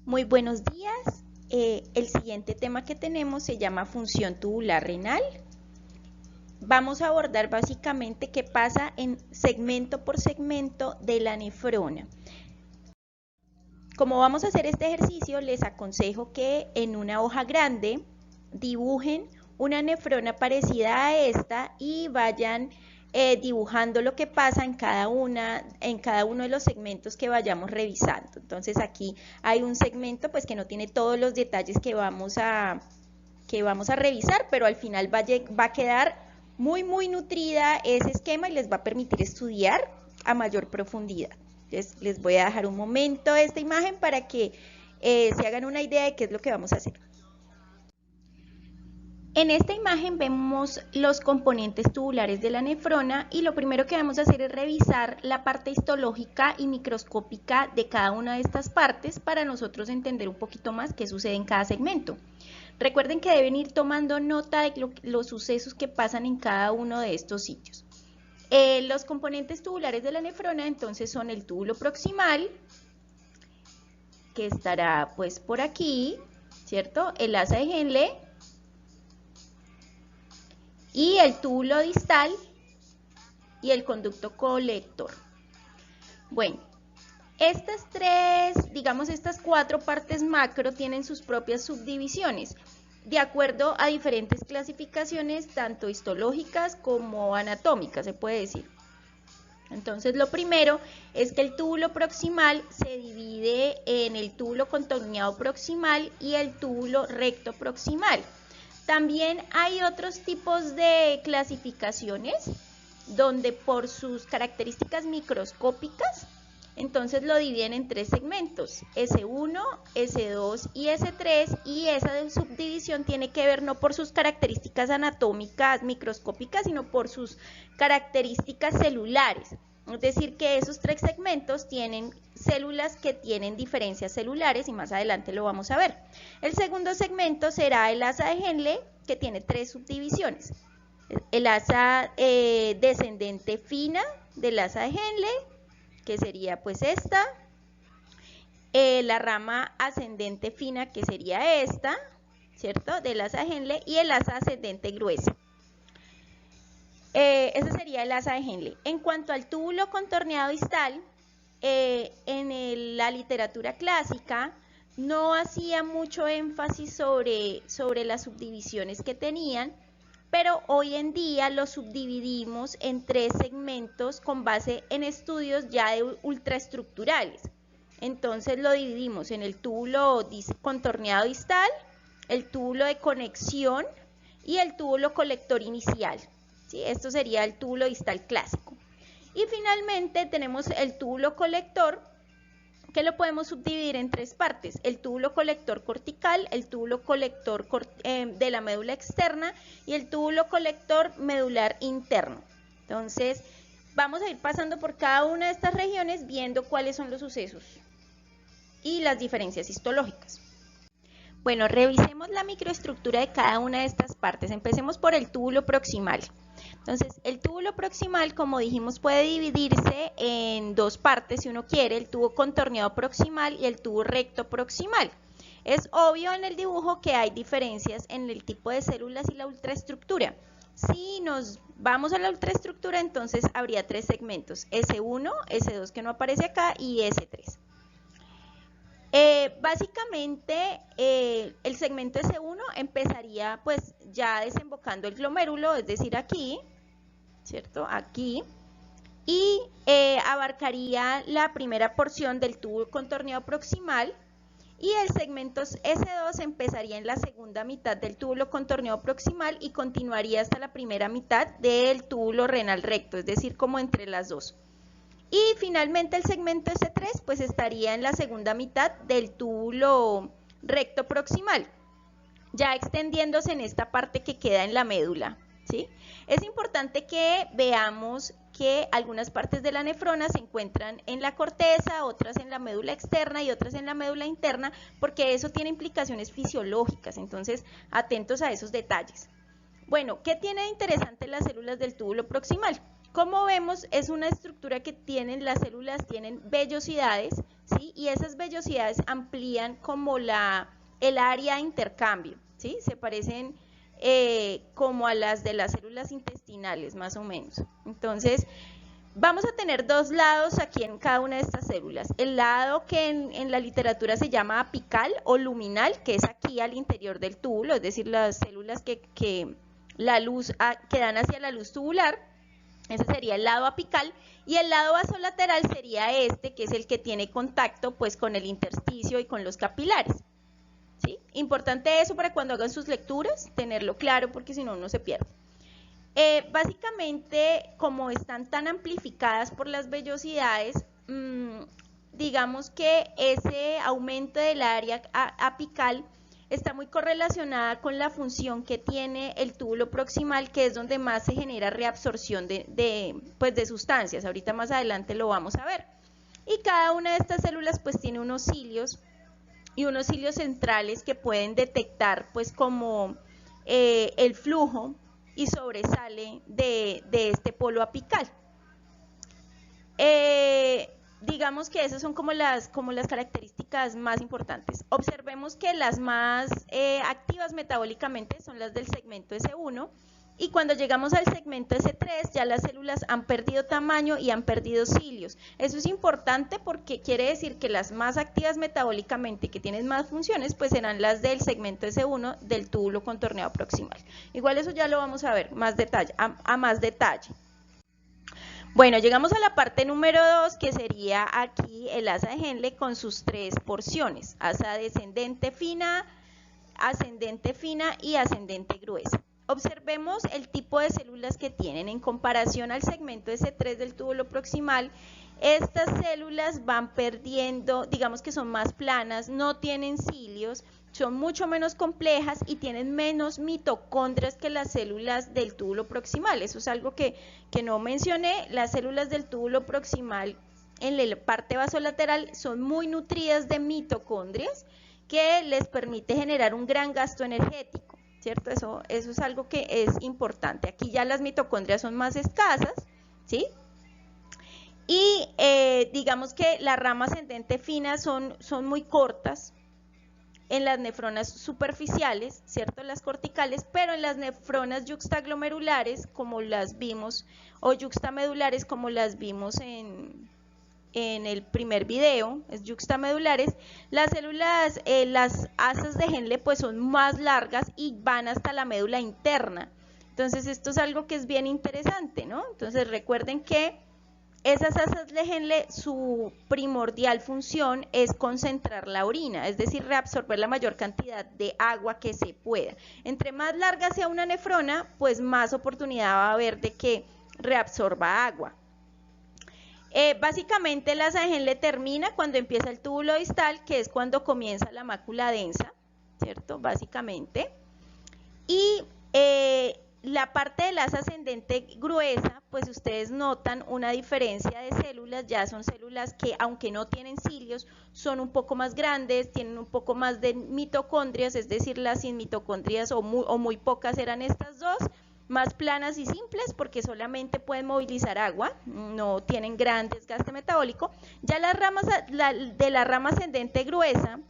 Muy buenos días. El siguiente tema que tenemos se llama función tubular renal. Vamos a abordar básicamente qué pasa en segmento por segmento de la nefrona. Como vamos a hacer este ejercicio, les aconsejo que en una hoja grande dibujen una nefrona parecida a esta y vayan dibujando lo que pasa en cada uno de los segmentos que vayamos revisando. Entonces aquí hay un segmento pues que no tiene todos los detalles que vamos a revisar, pero al final va a quedar muy nutrida ese esquema y les va a permitir estudiar a mayor profundidad. Entonces les voy a dejar un momento esta imagen para que se hagan una idea de qué es lo que vamos a hacer. En esta imagen vemos los componentes tubulares de la nefrona y lo primero que vamos a hacer es revisar la parte histológica y microscópica de cada una de estas partes para nosotros entender un poquito más qué sucede en cada segmento. Recuerden que deben ir tomando nota de los sucesos que pasan en cada uno de estos sitios. Los componentes tubulares de la nefrona entonces son el túbulo proximal, que estará pues por aquí, ¿cierto? El asa de Henle y el túbulo distal y el conducto colector. Bueno, estas cuatro partes macro tienen sus propias subdivisiones, de acuerdo a diferentes clasificaciones, tanto histológicas como anatómicas, se puede decir. Entonces, lo primero es que el túbulo proximal se divide en el túbulo contorneado proximal y el túbulo recto proximal. También hay otros tipos de clasificaciones donde por sus características microscópicas, entonces lo dividen en tres segmentos, S1, S2 y S3, y esa subdivisión tiene que ver no por sus características anatómicas microscópicas, sino por sus características celulares. Es decir, que esos tres segmentos tienen células que tienen diferencias celulares y más adelante lo vamos a ver. El segundo segmento será el asa de Henle, que tiene tres subdivisiones. El asa descendente fina del asa de Henle, que sería pues esta, la rama ascendente fina, que sería esta, ¿cierto?, del asa de Henle, y el asa ascendente gruesa. Ese sería el asa de Henle. En cuanto al túbulo contorneado distal, en la literatura clásica no hacía mucho énfasis sobre las subdivisiones que tenían, pero hoy en día lo subdividimos en tres segmentos con base en estudios ya de ultraestructurales. Entonces lo dividimos en el túbulo contorneado distal, el túbulo de conexión y el túbulo colector inicial. ¿Sí? Esto sería el túbulo distal clásico. Y finalmente tenemos el túbulo colector, que lo podemos subdividir en tres partes: el túbulo colector cortical, el túbulo colector de la médula externa y el túbulo colector medular interno. Entonces, vamos a ir pasando por cada una de estas regiones viendo cuáles son los sucesos y las diferencias histológicas. Bueno, revisemos la microestructura de cada una de estas partes. Empecemos por el túbulo proximal. Entonces, el túbulo proximal, como dijimos, puede dividirse en dos partes si uno quiere: el tubo contorneado proximal y el tubo recto proximal. Es obvio en el dibujo que hay diferencias en el tipo de células y la ultraestructura. Si nos vamos a la ultraestructura, entonces habría tres segmentos: S1, S2 que no aparece acá y S3. Básicamente el segmento S1 empezaría pues ya desembocando el glomérulo, es decir aquí, ¿cierto? Aquí, y abarcaría la primera porción del tubo contorneado proximal, y el segmento S2 empezaría en la segunda mitad del túbulo contorneado proximal y continuaría hasta la primera mitad del túbulo renal recto, es decir, como entre las dos. Y finalmente el segmento S3 pues estaría en la segunda mitad del túbulo recto proximal, ya extendiéndose en esta parte que queda en la médula, ¿sí? Es importante que veamos que algunas partes de la nefrona se encuentran en la corteza, otras en la médula externa y otras en la médula interna, porque eso tiene implicaciones fisiológicas, entonces atentos a esos detalles. Bueno, ¿qué tiene de interesante las células del túbulo proximal? como vemos, es una estructura que las células tienen vellosidades, ¿sí? Y esas vellosidades amplían como el área de intercambio, ¿sí? Se parecen como a las de las células intestinales, más o menos. Entonces, vamos a tener dos lados aquí en cada una de estas células. El lado que en la literatura se llama apical o luminal, que es aquí al interior del túbulo, es decir, las células que dan hacia la luz tubular. Ese sería el lado apical, y el lado basolateral sería este, que es el que tiene contacto pues con el intersticio y con los capilares. ¿Sí? Importante eso para cuando hagan sus lecturas, tenerlo claro, porque si no, no se pierde. Básicamente, como están tan amplificadas por las vellosidades, digamos que ese aumento del área apical está muy correlacionada con la función que tiene el túbulo proximal, que es donde más se genera reabsorción de sustancias. Ahorita más adelante lo vamos a ver. Y cada una de estas células pues tiene unos cilios y unos cilios centrales que pueden detectar pues como el flujo y sobresale de este polo apical. Digamos que esas son como las características más importantes. Observemos que las más activas metabólicamente son las del segmento S1, y cuando llegamos al segmento S3 ya las células han perdido tamaño y han perdido cilios. Eso es importante porque quiere decir que las más activas metabólicamente, que tienen más funciones, pues serán las del segmento S1 del túbulo contorneado proximal. Igual eso ya lo vamos a ver más detalle, a más detalle. Bueno, llegamos a la parte número 2, que sería aquí el asa de Henle con sus tres porciones: asa descendente fina, ascendente fina y ascendente gruesa. Observemos el tipo de células que tienen. En comparación al segmento S3 del túbulo proximal, estas células van perdiendo, digamos que son más planas, no tienen cilios, son mucho menos complejas y tienen menos mitocondrias que las células del túbulo proximal. Eso es algo que no mencioné. Las células del túbulo proximal en la parte basolateral son muy nutridas de mitocondrias, que les permite generar un gran gasto energético, ¿cierto? Eso es algo que es importante. Aquí ya las mitocondrias son más escasas, ¿sí? Y digamos que la rama ascendente fina son muy cortas en las nefronas superficiales, ¿cierto? Las corticales, pero en las nefronas yuxtaglomerulares, como las vimos, o yuxtamedulares, como las vimos en el primer video, es yuxtamedulares, las células, las asas de Henle pues son más largas y van hasta la médula interna. Entonces esto es algo que es bien interesante, ¿no? Entonces recuerden que esas asas de Henle, su primordial función es concentrar la orina, es decir, reabsorber la mayor cantidad de agua que se pueda. Entre más larga sea una nefrona, pues más oportunidad va a haber de que reabsorba agua. Básicamente la asa de Henle termina cuando empieza el túbulo distal, que es cuando comienza la mácula densa, ¿cierto? Básicamente. Y la parte de la asa ascendente gruesa, pues ustedes notan una diferencia de células. Ya son células que, aunque no tienen cilios, son un poco más grandes, tienen un poco más de mitocondrias, es decir, las sin mitocondrias o muy pocas eran estas dos, más planas y simples porque solamente pueden movilizar agua, no tienen gran desgaste metabólico. Ya las ramas de la rama ascendente gruesa,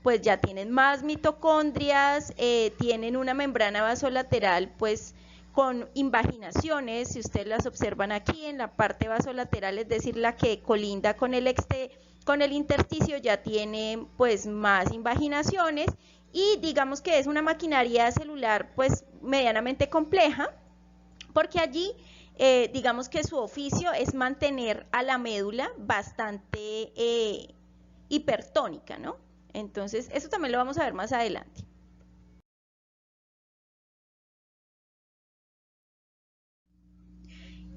pues ya tienen más mitocondrias, tienen una membrana vasolateral pues con invaginaciones. Si ustedes las observan aquí en la parte vasolateral, es decir, la que colinda con el intersticio, ya tiene pues más invaginaciones, y digamos que es una maquinaria celular pues medianamente compleja, porque allí digamos que su oficio es mantener a la médula bastante hipertónica, ¿no? Entonces, eso también lo vamos a ver más adelante.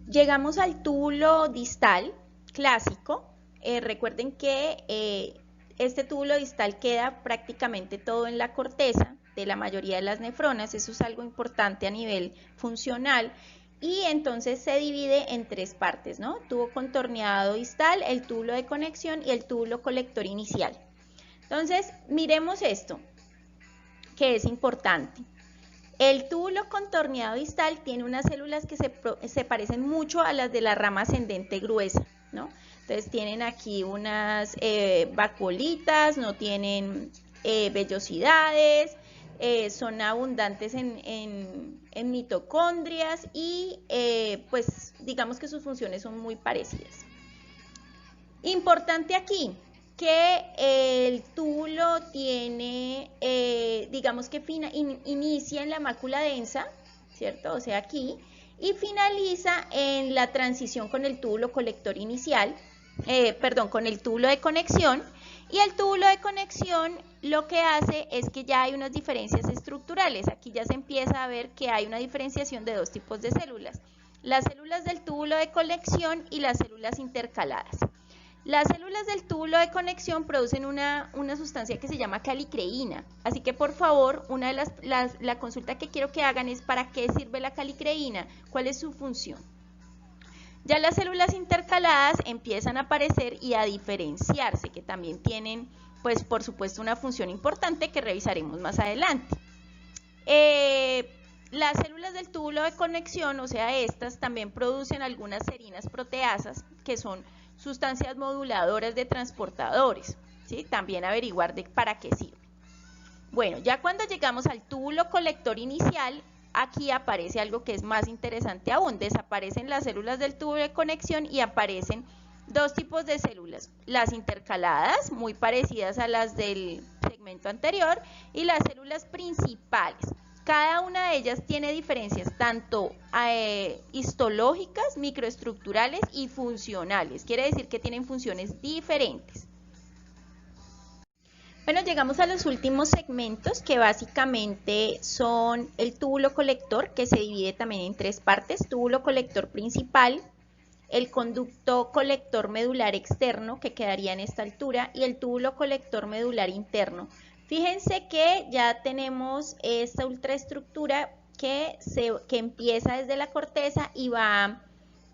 Llegamos al túbulo distal clásico. Recuerden que este túbulo distal queda prácticamente todo en la corteza de la mayoría de las nefronas. Eso es algo importante a nivel funcional. Y entonces se divide en tres partes, ¿no? Tubo contorneado distal, el túbulo de conexión y el túbulo colector inicial. Entonces, miremos esto, que es importante. El túbulo contorneado distal tiene unas células que se parecen mucho a las de la rama ascendente gruesa, ¿no? Entonces tienen aquí unas vacuolitas, no tienen vellosidades, son abundantes en mitocondrias y pues digamos que sus funciones son muy parecidas. Importante aquí que el túbulo tiene, digamos que inicia en la mácula densa, ¿cierto? O sea, aquí, y finaliza en la transición con el túbulo colector inicial, con el túbulo de conexión, y el túbulo de conexión lo que hace es que ya hay unas diferencias estructurales. Aquí ya se empieza a ver que hay una diferenciación de dos tipos de células, las células del túbulo de conexión y las células intercaladas. Las células del túbulo de conexión producen una sustancia que se llama calicreína, así que por favor, la consulta que quiero que hagan es ¿para qué sirve la calicreína? ¿Cuál es su función? Ya las células intercaladas empiezan a aparecer y a diferenciarse, que también tienen, pues por supuesto, una función importante que revisaremos más adelante. Las células del túbulo de conexión, o sea, estas también producen algunas serinas proteasas, que son sustancias moduladoras de transportadores, ¿sí? También averiguar para qué sirve. Bueno, ya cuando llegamos al túbulo colector inicial, aquí aparece algo que es más interesante aún. Desaparecen las células del túbulo de conexión y aparecen dos tipos de células, las intercaladas, muy parecidas a las del segmento anterior, y las células principales. Cada una de ellas tiene diferencias tanto histológicas, microestructurales y funcionales. Quiere decir que tienen funciones diferentes. Bueno, llegamos a los últimos segmentos, que básicamente son el túbulo colector, que se divide también en tres partes: túbulo colector principal, el conducto colector medular externo, que quedaría en esta altura, y el túbulo colector medular interno. Fíjense que ya tenemos esta ultraestructura que empieza desde la corteza y va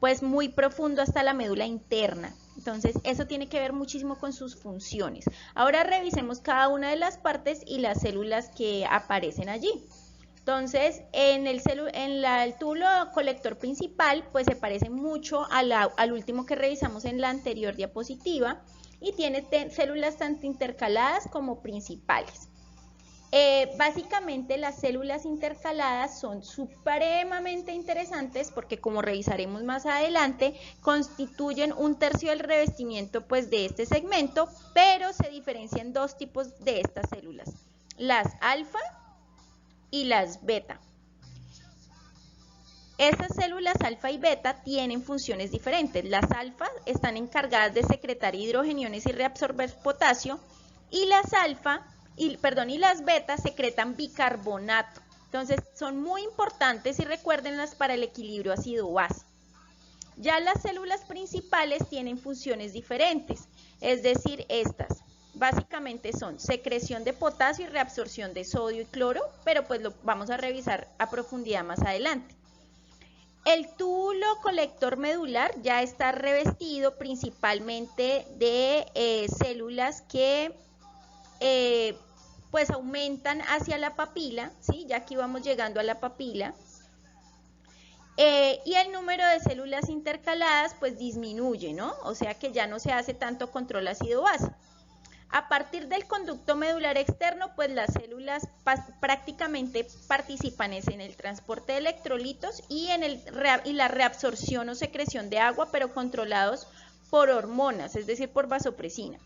pues muy profundo hasta la médula interna. Entonces eso tiene que ver muchísimo con sus funciones. Ahora revisemos cada una de las partes y las células que aparecen allí. Entonces en el túbulo colector principal pues se parece mucho al último que revisamos en la anterior diapositiva, y tiene células tanto intercaladas como principales. Básicamente las células intercaladas son supremamente interesantes porque, como revisaremos más adelante, constituyen un tercio del revestimiento pues de este segmento, pero se diferencian dos tipos de estas células: las alfa y las beta. Estas células alfa y beta tienen funciones diferentes. Las alfa están encargadas de secretar hidrogeniones y reabsorber potasio, y las beta secretan bicarbonato. Entonces son muy importantes y recuérdenlas para el equilibrio ácido-base. Ya las células principales tienen funciones diferentes, es decir, estas básicamente son secreción de potasio y reabsorción de sodio y cloro, pero pues lo vamos a revisar a profundidad más adelante. El túbulo colector medular ya está revestido principalmente de células que pues aumentan hacia la papila, ¿sí? Ya aquí vamos llegando a la papila. Y el número de células intercaladas pues disminuye, ¿no? O sea que ya no se hace tanto control ácido-base. A partir del conducto medular externo, pues las células prácticamente participan en el transporte de electrolitos y la reabsorción o secreción de agua, pero controlados por hormonas, es decir, por vasopresina.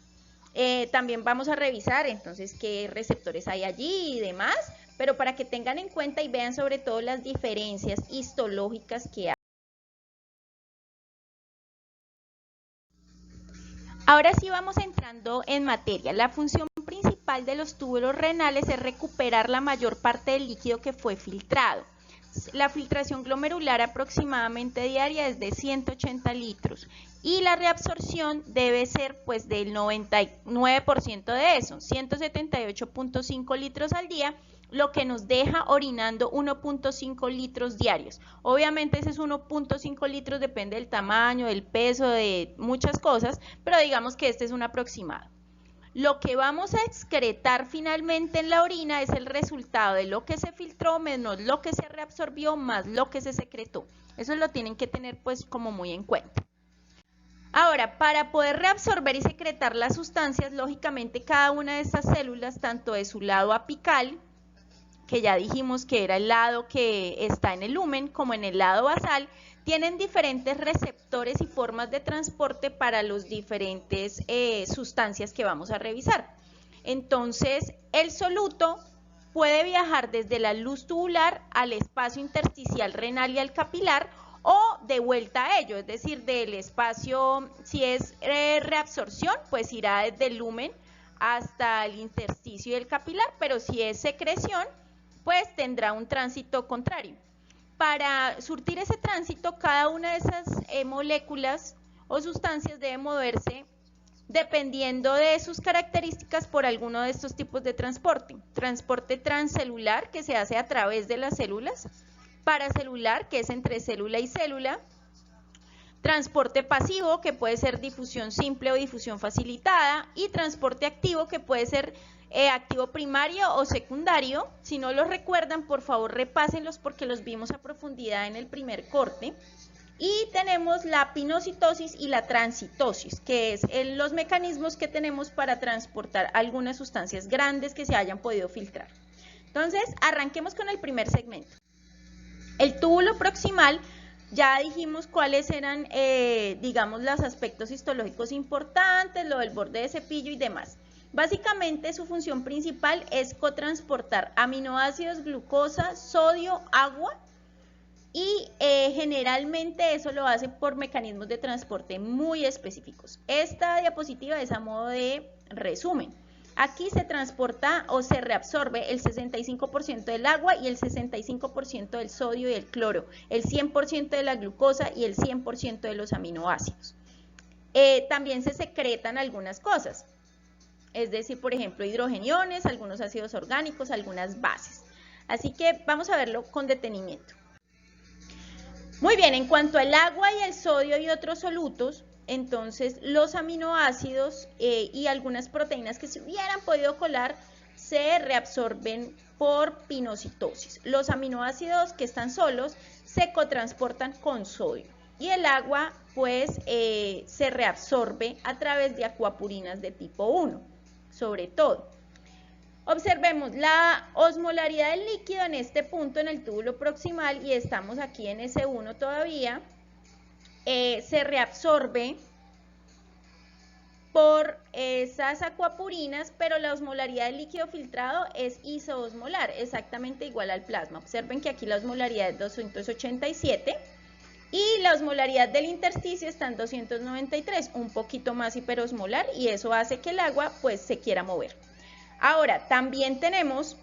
También vamos a revisar entonces qué receptores hay allí y demás, pero para que tengan en cuenta y vean sobre todo las diferencias histológicas que hay. Ahora sí vamos entrando en materia. La función principal de los túbulos renales es recuperar la mayor parte del líquido que fue filtrado. La filtración glomerular aproximadamente diaria es de 180 litros y la reabsorción debe ser pues del 99% de eso, 178.5 litros al día, lo que nos deja orinando 1.5 litros diarios. Obviamente ese es 1.5 litros, depende del tamaño, del peso, de muchas cosas, pero digamos que este es un aproximado. lo que vamos a excretar finalmente en la orina es el resultado de lo que se filtró menos lo que se reabsorbió más lo que se secretó. Eso lo tienen que tener pues como muy en cuenta. Ahora, para poder reabsorber y secretar las sustancias, lógicamente cada una de estas células, tanto de su lado apical, que ya dijimos que era el lado que está en el lumen, como en el lado basal, tienen diferentes receptores y formas de transporte para las diferentes sustancias que vamos a revisar. Entonces, el soluto puede viajar desde la luz tubular al espacio intersticial renal y al capilar, o de vuelta a ello, es decir, del espacio, si es reabsorción, pues irá desde el lumen hasta el intersticio del capilar, pero si es secreción, pues tendrá un tránsito contrario. Para surtir ese tránsito, cada una de esas moléculas o sustancias debe moverse dependiendo de sus características por alguno de estos tipos de transporte. Transporte transcelular, que se hace a través de las células, paracelular, que es entre célula y célula, transporte pasivo, que puede ser difusión simple o difusión facilitada, y transporte activo, que puede ser activo primario o secundario. Si no los recuerdan, por favor repásenlos porque los vimos a profundidad en el primer corte. Y tenemos la pinocitosis y la transitosis, que es los mecanismos que tenemos para transportar algunas sustancias grandes que se hayan podido filtrar. Entonces, arranquemos con el primer segmento. El túbulo proximal, ya dijimos cuáles eran, digamos, los aspectos histológicos importantes, lo del borde de cepillo y demás. Básicamente su función principal es cotransportar aminoácidos, glucosa, sodio, agua, y generalmente eso lo hace por mecanismos de transporte muy específicos. Esta diapositiva es a modo de resumen. Aquí se transporta o se reabsorbe el 65% del agua y el 65% del sodio y el cloro, el 100% de la glucosa y el 100% de los aminoácidos. También se secretan algunas cosas, es decir, por ejemplo, hidrogeniones, algunos ácidos orgánicos, algunas bases. Así que vamos a verlo con detenimiento. Muy bien, en cuanto al agua y el sodio y otros solutos, entonces los aminoácidos y algunas proteínas que se hubieran podido colar se reabsorben por pinocitosis. Los aminoácidos que están solos se cotransportan con sodio y el agua pues se reabsorbe a través de acuapurinas de tipo 1, sobre todo. Observemos la osmolaridad del líquido en este punto en el túbulo proximal y estamos aquí en S1 todavía. Se reabsorbe por esas acuapurinas, pero la osmolaridad del líquido filtrado es isoosmolar, exactamente igual al plasma. Observen que aquí la osmolaridad es 287 y la osmolaridad del intersticio está en 293, un poquito más hiperosmolar, y eso hace que el agua pues se quiera mover. Ahora, también tenemos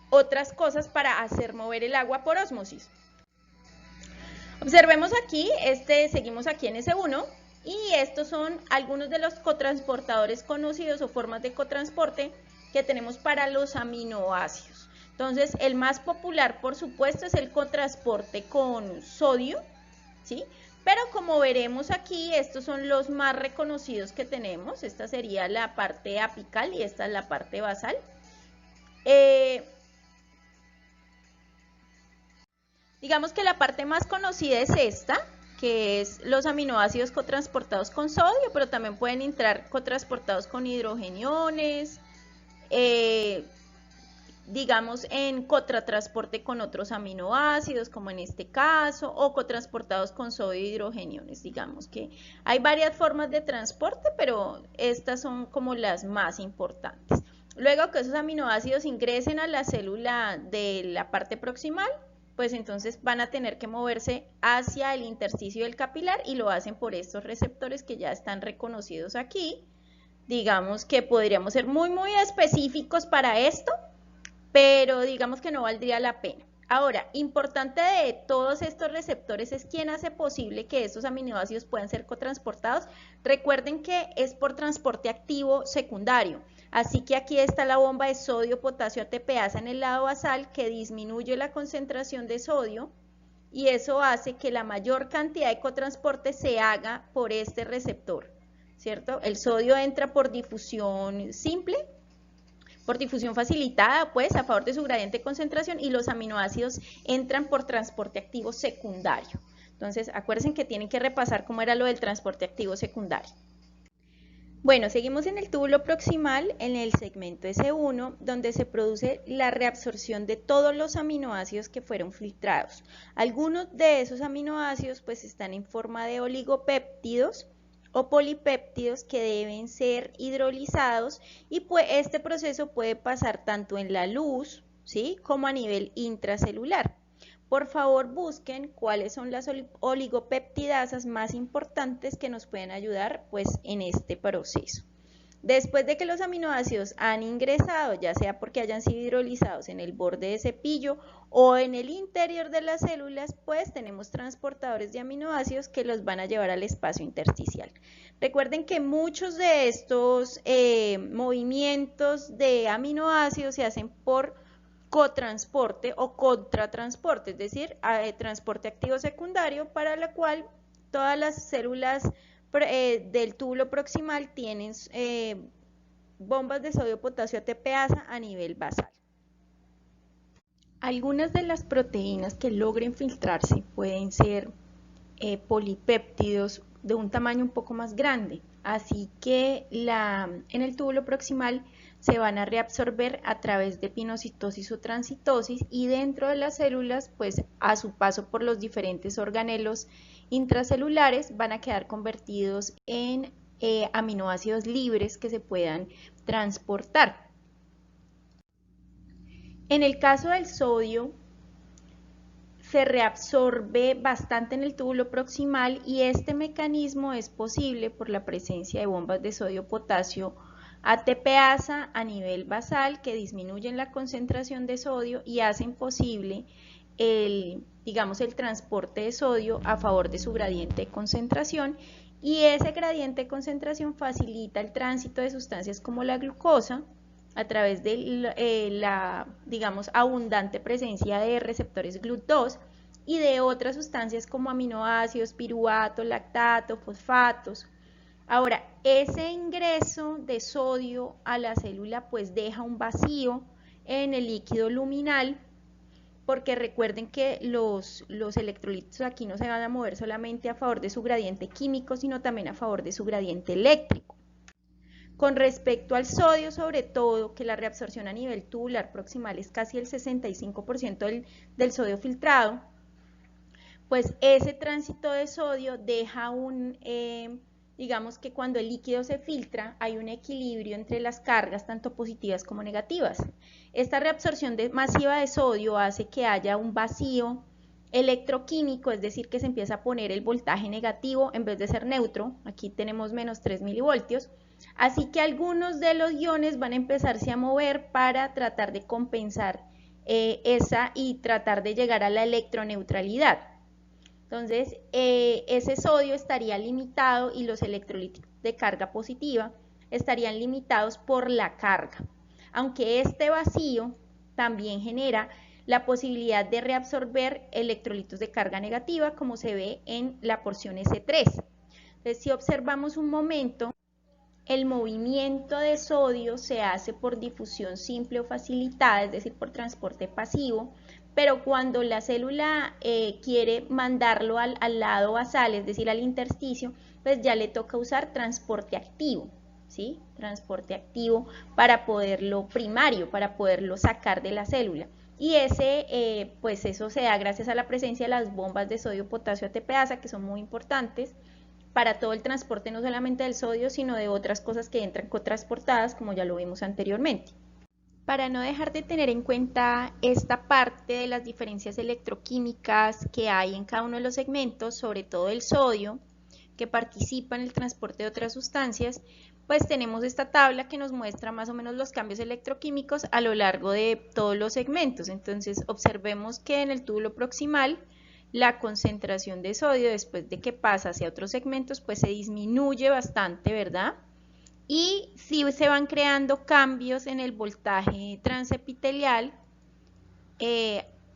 otras cosas para hacer mover el agua por ósmosis. Observemos aquí, seguimos aquí en S1, y estos son algunos de los cotransportadores conocidos o formas de cotransporte que tenemos para los aminoácidos. Entonces, el más popular, por supuesto, es el cotransporte con sodio, ¿sí? Pero como veremos aquí, estos son los más reconocidos que tenemos. Esta sería la parte apical y esta es la parte basal. Digamos que la parte más conocida es esta, que es los aminoácidos cotransportados con sodio, pero también pueden entrar cotransportados con hidrogeniones, digamos en cotransporte con otros aminoácidos, como en este caso, o cotransportados con sodio e hidrogeniones. Digamos que hay varias formas de transporte, pero estas son como las más importantes. Luego que esos aminoácidos ingresen a la célula de la parte proximal, pues entonces van a tener que moverse hacia el intersticio del capilar y lo hacen por estos receptores que ya están reconocidos aquí. Digamos que podríamos ser muy específicos para esto, pero digamos que no valdría la pena. Ahora, importante de todos estos receptores es quién hace posible que estos aminoácidos puedan ser cotransportados. Recuerden que es por transporte activo secundario, así que aquí está la bomba de sodio, potasio, ATPasa en el lado basal que disminuye la concentración de sodio y eso hace que la mayor cantidad de cotransporte se haga por este receptor, ¿cierto? El sodio entra por difusión simple, por difusión facilitada, pues, a favor de su gradiente de concentración, y los aminoácidos entran por transporte activo secundario. Entonces, acuérdense que tienen que repasar cómo era lo del transporte activo secundario. Bueno, seguimos en el túbulo proximal, en el segmento S1, donde se produce la reabsorción de todos los aminoácidos que fueron filtrados. Algunos de esos aminoácidos pues están en forma de oligopéptidos o polipéptidos que deben ser hidrolizados, y pues este proceso puede pasar tanto en la luz, ¿sí?, como a nivel intracelular. Por favor, busquen cuáles son las oligopeptidasas más importantes que nos pueden ayudar pues en este proceso. Después de que los aminoácidos han ingresado, ya sea porque hayan sido hidrolizados en el borde de cepillo o en el interior de las células, pues tenemos transportadores de aminoácidos que los van a llevar al espacio intersticial. Recuerden que muchos de estos movimientos de aminoácidos se hacen por cotransporte o contratransporte, es decir, transporte activo secundario, para la cual todas las células del túbulo proximal tienen bombas de sodio-potasio ATPasa a nivel basal. Algunas de las proteínas que logren filtrarse pueden ser polipéptidos de un tamaño un poco más grande, así que en el túbulo proximal se van a reabsorber a través de pinocitosis o transitosis, y dentro de las células, pues a su paso por los diferentes organelos intracelulares, van a quedar convertidos en aminoácidos libres que se puedan transportar. En el caso del sodio, se reabsorbe bastante en el túbulo proximal, y este mecanismo es posible por la presencia de bombas de sodio-potasio ATPasa a nivel basal que disminuyen la concentración de sodio y hacen posible el transporte de sodio a favor de su gradiente de concentración, y ese gradiente de concentración facilita el tránsito de sustancias como la glucosa a través de la abundante presencia de receptores GLUT2 y de otras sustancias como aminoácidos, piruvato, lactato, fosfatos. Ahora, ese ingreso de sodio a la célula pues deja un vacío en el líquido luminal, porque recuerden que los electrolitos aquí no se van a mover solamente a favor de su gradiente químico, sino también a favor de su gradiente eléctrico. Con respecto al sodio, sobre todo, que la reabsorción a nivel tubular proximal es casi el 65% del sodio filtrado, pues ese tránsito de sodio deja digamos que cuando el líquido se filtra hay un equilibrio entre las cargas tanto positivas como negativas. Esta reabsorción masiva de sodio hace que haya un vacío electroquímico, es decir, que se empieza a poner el voltaje negativo en vez de ser neutro. Aquí tenemos menos 3 milivoltios. Así que algunos de los iones van a empezarse a mover para tratar de compensar y tratar de llegar a la electroneutralidad. Entonces, ese sodio estaría limitado y los electrolitos de carga positiva estarían limitados por la carga. Aunque este vacío también genera la posibilidad de reabsorber electrolitos de carga negativa, como se ve en la porción S3. Entonces, si observamos un momento, el movimiento de sodio se hace por difusión simple o facilitada, es decir, por transporte pasivo, pero cuando la célula quiere mandarlo al lado basal, es decir, al intersticio, pues ya le toca usar transporte activo, ¿sí? Transporte activo para poderlo primario, para poderlo sacar de la célula. Y pues eso se da gracias a la presencia de las bombas de sodio-potasio ATPasa, que son muy importantes para todo el transporte, no solamente del sodio, sino de otras cosas que entran cotransportadas, como ya lo vimos anteriormente. Para no dejar de tener en cuenta esta parte de las diferencias electroquímicas que hay en cada uno de los segmentos, sobre todo el sodio, que participa en el transporte de otras sustancias, pues tenemos esta tabla que nos muestra más o menos los cambios electroquímicos a lo largo de todos los segmentos. Entonces, observemos que en el túbulo proximal, la concentración de sodio después de que pasa hacia otros segmentos, pues se disminuye bastante, ¿verdad? Y sí se van creando cambios en el voltaje transepitelial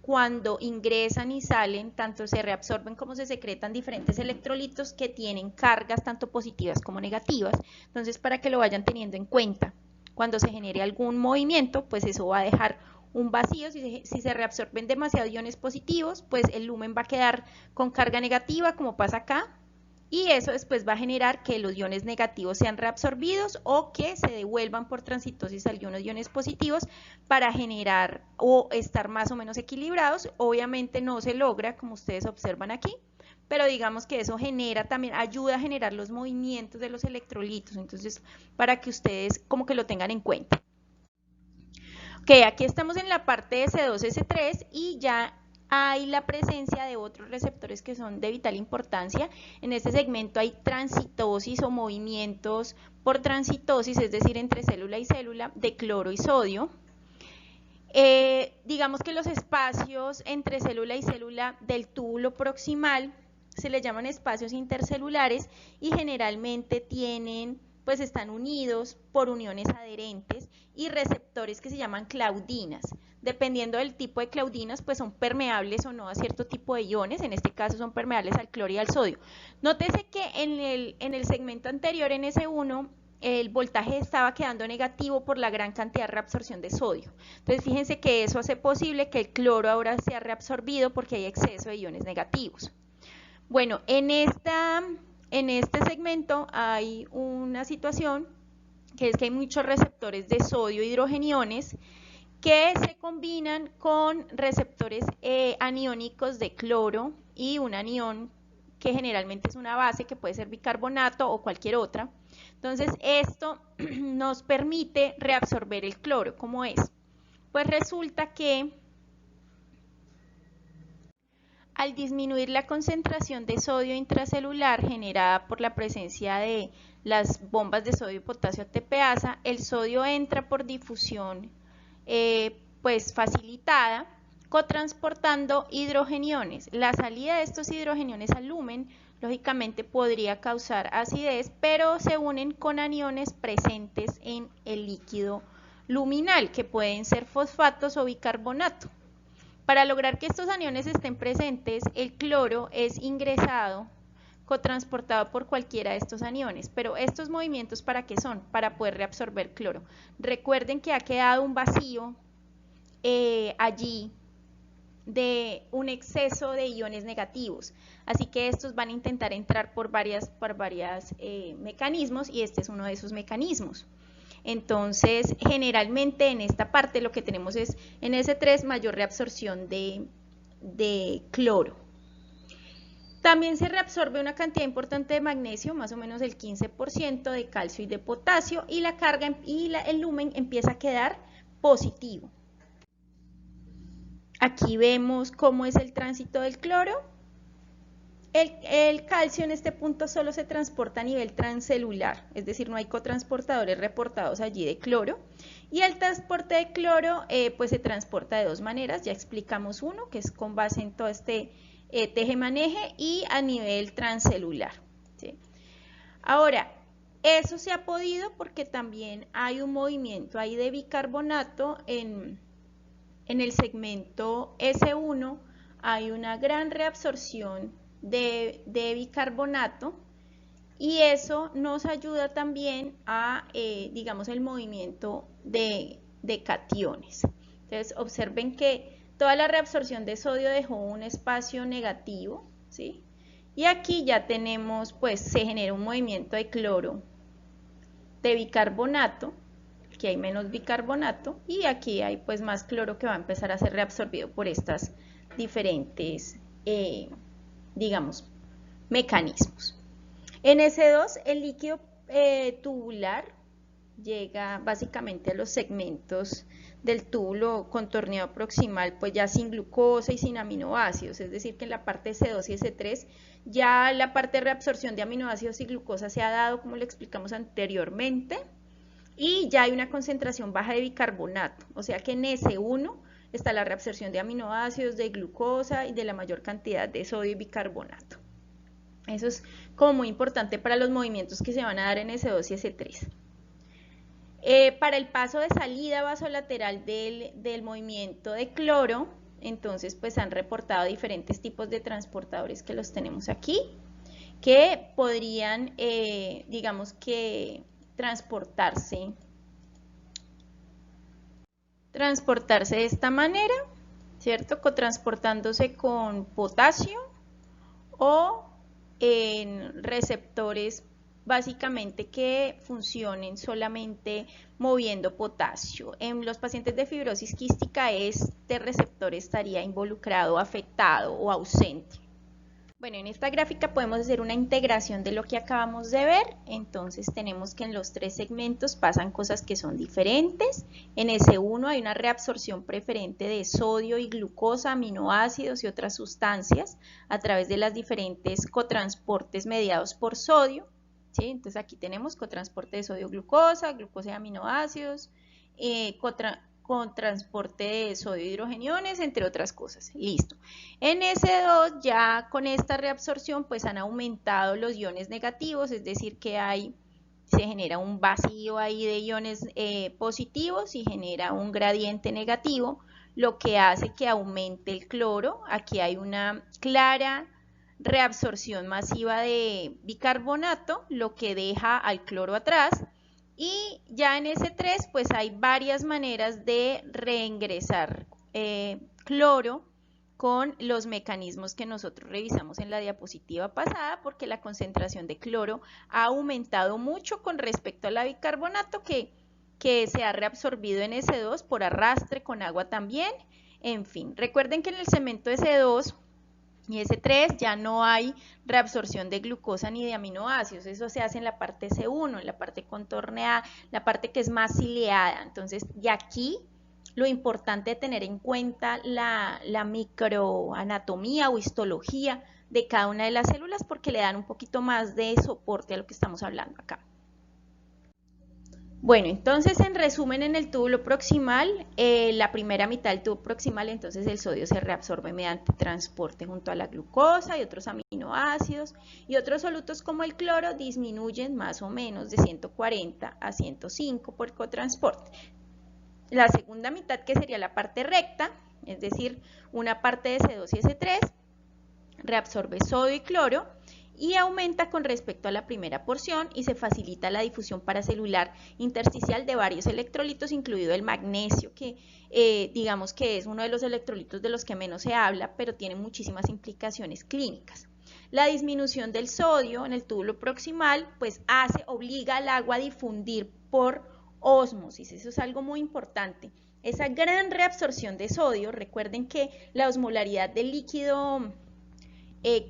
cuando ingresan y salen, tanto se reabsorben como se secretan diferentes electrolitos que tienen cargas tanto positivas como negativas. Entonces, para que lo vayan teniendo en cuenta, cuando se genere algún movimiento, pues eso va a dejar un vacío. Si se reabsorben demasiados iones positivos, pues el lumen va a quedar con carga negativa, como pasa acá, y eso después va a generar que los iones negativos sean reabsorbidos o que se devuelvan por transitosis algunos iones positivos para generar o estar más o menos equilibrados. Obviamente no se logra, como ustedes observan aquí, pero digamos que eso genera también, ayuda a generar los movimientos de los electrolitos. Entonces, para que ustedes como que lo tengan en cuenta. Ok, aquí estamos en la parte de C2S3 y ya hay la presencia de otros receptores que son de vital importancia. En este segmento hay transitosis o movimientos por transitosis, es decir, entre célula y célula, de cloro y sodio. Digamos que los espacios entre célula y célula del túbulo proximal se le llaman espacios intercelulares y generalmente pues están unidos por uniones adherentes y receptores que se llaman claudinas. Dependiendo del tipo de claudinas, pues son permeables o no a cierto tipo de iones. En este caso son permeables al cloro y al sodio. Nótese que en el segmento anterior, en S1, el voltaje estaba quedando negativo por la gran cantidad de reabsorción de sodio. Entonces fíjense que eso hace posible que el cloro ahora sea reabsorbido porque hay exceso de iones negativos. Bueno, en este segmento hay una situación que es que hay muchos receptores de sodio hidrogeniones que se combinan con receptores aniónicos de cloro y un anión que generalmente es una base que puede ser bicarbonato o cualquier otra. Entonces esto nos permite reabsorber el cloro. ¿Cómo es? Pues resulta que al disminuir la concentración de sodio intracelular generada por la presencia de las bombas de sodio y potasio ATPasa, el sodio entra por difusión pues facilitada, cotransportando hidrogeniones. La salida de estos hidrogeniones al lumen lógicamente podría causar acidez, pero se unen con aniones presentes en el líquido luminal, que pueden ser fosfatos o bicarbonato. Para lograr que estos aniones estén presentes, el cloro es ingresado, cotransportado por cualquiera de estos aniones. Pero estos movimientos, ¿para qué son? Para poder reabsorber cloro. Recuerden que ha quedado un vacío allí de un exceso de iones negativos. Así que estos van a intentar entrar por varios mecanismos y este es uno de esos mecanismos. Entonces, generalmente en esta parte lo que tenemos es en S3 mayor reabsorción de cloro. También se reabsorbe una cantidad importante de magnesio, más o menos el 15%, de calcio y de potasio, y la carga y el lumen empieza a quedar positivo. Aquí vemos cómo es el tránsito del cloro. El calcio en este punto solo se transporta a nivel transcelular, es decir, no hay cotransportadores reportados allí de cloro. Y el transporte de cloro pues se transporta de dos maneras, ya explicamos uno, que es con base en todo este teje-maneje y a nivel transcelular. ¿Sí? Ahora, eso se ha podido porque también hay un movimiento ahí de bicarbonato en el segmento S1, hay una gran reabsorción de bicarbonato y eso nos ayuda también a, digamos, el movimiento de cationes. Entonces, observen que toda la reabsorción de sodio dejó un espacio negativo, ¿sí? Y aquí ya tenemos, pues, se genera un movimiento de cloro, de bicarbonato, aquí hay menos bicarbonato y aquí hay, pues, más cloro que va a empezar a ser reabsorbido por estas diferentes digamos, mecanismos. En S2, el líquido tubular llega básicamente a los segmentos del túbulo contorneado proximal, pues ya sin glucosa y sin aminoácidos, es decir, que en la parte C2 y S3 ya la parte de reabsorción de aminoácidos y glucosa se ha dado, como lo explicamos anteriormente, y ya hay una concentración baja de bicarbonato, o sea que en S1 está la reabsorción de aminoácidos, de glucosa y de la mayor cantidad de sodio y bicarbonato. Eso es como muy importante para los movimientos que se van a dar en S2 y S3. Para el paso de salida vasolateral del movimiento de cloro, entonces pues han reportado diferentes tipos de transportadores que los tenemos aquí, que podrían, digamos que transportarse de esta manera, ¿cierto? Cotransportándose con potasio o en receptores básicamente que funcionen solamente moviendo potasio. En los pacientes de fibrosis quística este receptor estaría involucrado, afectado o ausente. Bueno, en esta gráfica podemos hacer una integración de lo que acabamos de ver. Entonces tenemos que en los tres segmentos pasan cosas que son diferentes. En S1 hay una reabsorción preferente de sodio y glucosa, aminoácidos y otras sustancias a través de las diferentes cotransportes mediados por sodio. ¿Sí? Entonces aquí tenemos cotransporte de sodio-glucosa, glucosa y aminoácidos, con transporte de sodio y hidrogeniones, entre otras cosas. Listo. En S2 ya con esta reabsorción pues han aumentado los iones negativos, es decir que se genera un vacío ahí de iones positivos y genera un gradiente negativo, lo que hace que aumente el cloro. Aquí hay una clara reabsorción masiva de bicarbonato, lo que deja al cloro atrás. Y ya en S3 pues hay varias maneras de reingresar cloro con los mecanismos que nosotros revisamos en la diapositiva pasada, porque la concentración de cloro ha aumentado mucho con respecto a la bicarbonato que se ha reabsorbido en S2 por arrastre con agua también. En fin, recuerden que en el cemento S2 y S3 ya no hay reabsorción de glucosa ni de aminoácidos, eso se hace en la parte C1, en la parte contorneada, la parte que es más ciliada. Entonces, y aquí lo importante es tener en cuenta la microanatomía o histología de cada una de las células, porque le dan un poquito más de soporte a lo que estamos hablando acá. Bueno, entonces en resumen, en el túbulo proximal, la primera mitad del tubo proximal, entonces el sodio se reabsorbe mediante transporte junto a la glucosa y otros aminoácidos, y otros solutos como el cloro disminuyen más o menos de 140 a 105 por cotransporte. La segunda mitad, que sería la parte recta, es decir, una parte de S2 y S3, reabsorbe sodio y cloro, y aumenta con respecto a la primera porción y se facilita la difusión paracelular intersticial de varios electrolitos, incluido el magnesio, que digamos que es uno de los electrolitos de los que menos se habla, pero tiene muchísimas implicaciones clínicas. La disminución del sodio en el túbulo proximal pues obliga al agua a difundir por ósmosis, eso es algo muy importante. Esa gran reabsorción de sodio, recuerden que la osmolaridad del líquido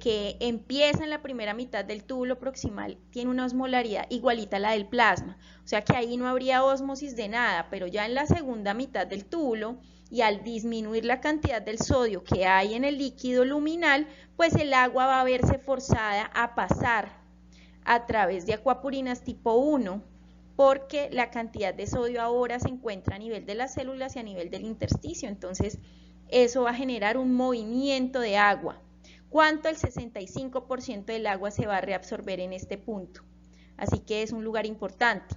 que empieza en la primera mitad del túbulo proximal tiene una osmolaridad igualita a la del plasma, o sea que ahí no habría ósmosis de nada, pero ya en la segunda mitad del túbulo y al disminuir la cantidad del sodio que hay en el líquido luminal, pues el agua va a verse forzada a pasar a través de acuapurinas tipo 1, porque la cantidad de sodio ahora se encuentra a nivel de las células y a nivel del intersticio, entonces eso va a generar un movimiento de agua. ¿Cuánto? El 65% del agua se va a reabsorber en este punto. Así que es un lugar importante.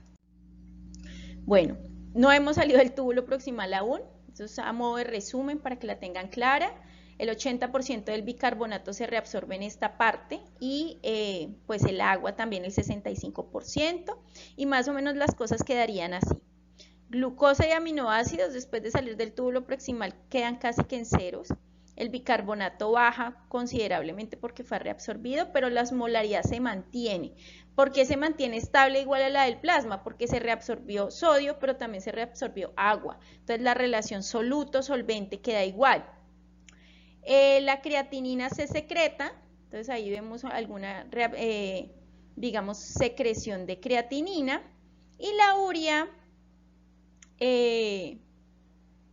Bueno, no hemos salido del túbulo proximal aún. Eso es a modo de resumen para que la tengan clara. El 80% del bicarbonato se reabsorbe en esta parte y pues el agua también el 65%. Y más o menos las cosas quedarían así. Glucosa y aminoácidos después de salir del túbulo proximal quedan casi que en ceros. El bicarbonato baja considerablemente porque fue reabsorbido, pero la osmolaridad se mantiene. ¿Por qué se mantiene estable igual a la del plasma? Porque se reabsorbió sodio, pero también se reabsorbió agua. Entonces la relación soluto-solvente queda igual. La creatinina se secreta, entonces ahí vemos alguna, digamos, secreción de creatinina. Y la urea,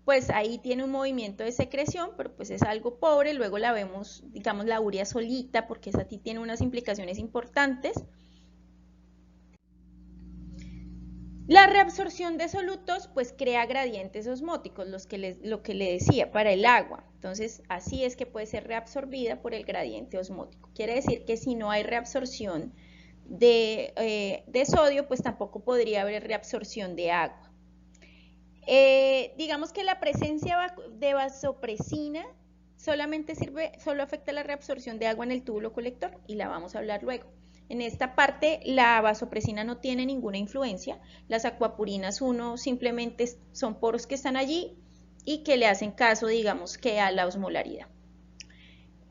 pues ahí tiene un movimiento de secreción, pero pues es algo pobre. Luego la vemos, digamos, la urea solita, porque esa sí tiene unas implicaciones importantes. La reabsorción de solutos pues crea gradientes osmóticos, lo que le decía, para el agua. Entonces así es que puede ser reabsorbida por el gradiente osmótico. Quiere decir que si no hay reabsorción de sodio, pues tampoco podría haber reabsorción de agua. Digamos que la presencia de vasopresina solo afecta la reabsorción de agua en el túbulo colector y la vamos a hablar luego. En esta parte la vasopresina no tiene ninguna influencia, las acuapurinas 1 simplemente son poros que están allí y que le hacen caso, digamos, que a la osmolaridad.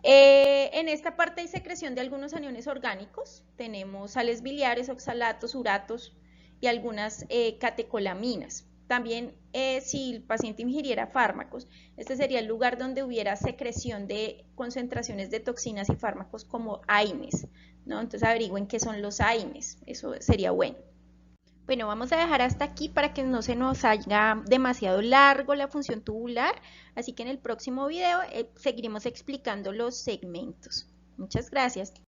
En esta parte hay secreción de algunos aniones orgánicos, tenemos sales biliares, oxalatos, uratos y algunas catecolaminas. También si el paciente ingiriera fármacos, este sería el lugar donde hubiera secreción de concentraciones de toxinas y fármacos como AINES, ¿no? Entonces averigüen qué son los AINES, eso sería bueno. Bueno, vamos a dejar hasta aquí para que no se nos haga demasiado largo la función tubular, así que en el próximo video seguiremos explicando los segmentos. Muchas gracias.